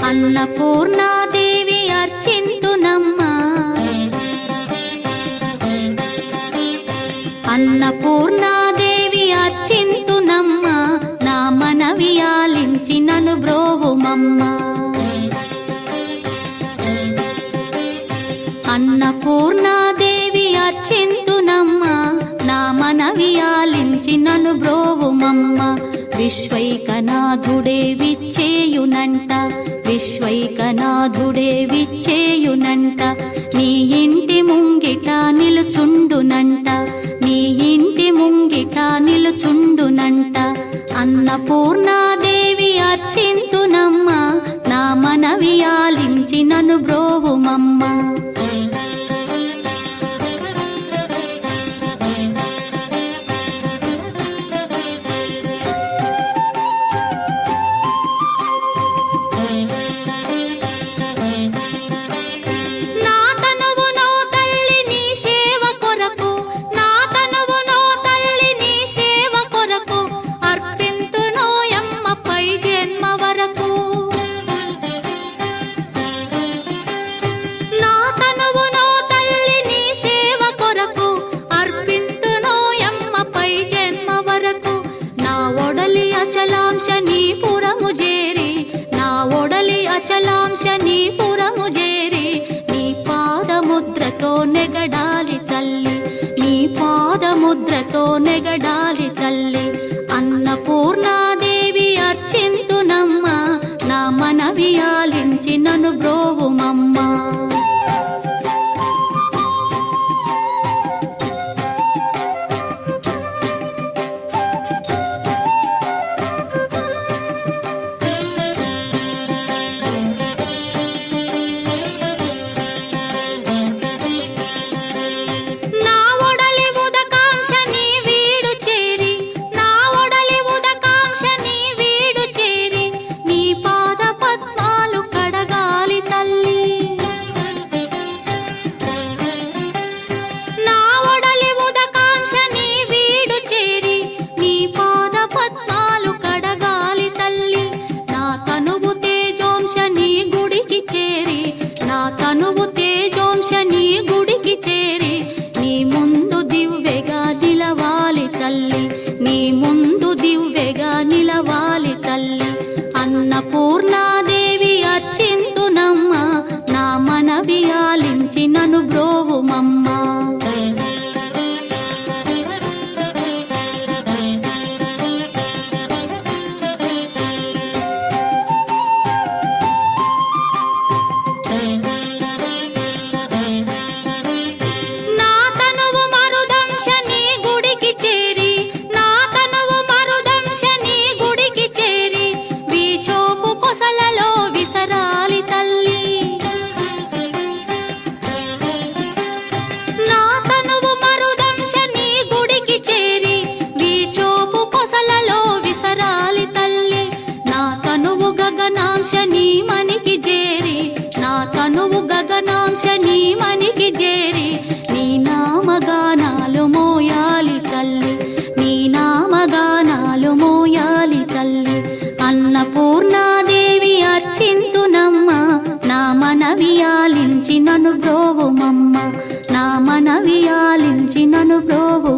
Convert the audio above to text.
అన్నపూర్ణాదేవి అర్చింతునమ్మా, అన్నపూర్ణాదేవి అర్చింతునమ్మా, నా మనవి ఆలించి నన్ను బ్రోవుమమ్మా. అన్నపూర్ణాదేవి అర్చింతునమ్మా, నా మనవి ఆలించి నన్ను బ్రోవుమమ్మా. విశ్వైకనాథుడే విచ్చేయునంట, విశ్వైకనాథుడే విచ్చేయునంట, నీ ఇంటి ముంగిట నిలుచుండునంట, నీ ఇంటి ముంగిట నిలుచుండునంట. అన్నపూర్ణాదేవి అర్చింతునమ్మా, నా మనవి ఆలించి నన్ను బ్రోవుమమ్మా. అచలాంశనీపురము చేరి నీ పాదముద్రతో నెగడాలి తల్లి, నీ పాదముద్రతో నెగడాలి తల్లి. అన్నపూర్ణాదేవి అర్చింతునమ్మా, నా మనవి ఆలించి నన్ను బ్రోవుమమ్మా. తనువు తేజోంశని గుడికి చేరి నీ ముందు దివ్వెగా నిలవాలి తల్లి, నీ ముందు దివ్వెగా నిలవాలి తల్లి. అన్నపూర్ణాదేవి అర్చింతునమ్మా, నా మనవి ఆలించి నన్ను బ్రోవుమమ్మా. గగనాంశని మనికి చేరి, నా తనువు గగనాంశని మనికి చేరి నీ నామగానాలు మోయాలి తల్లి, నీ నామగానాలు మోయాలి తల్లి. అన్నపూర్ణాదేవి అర్చింతునమ్మా, నా మనవి ఆలించి నన్ను బ్రోవుమమ్మా, నా మనవి ఆలించి నన్ను బ్రోవు.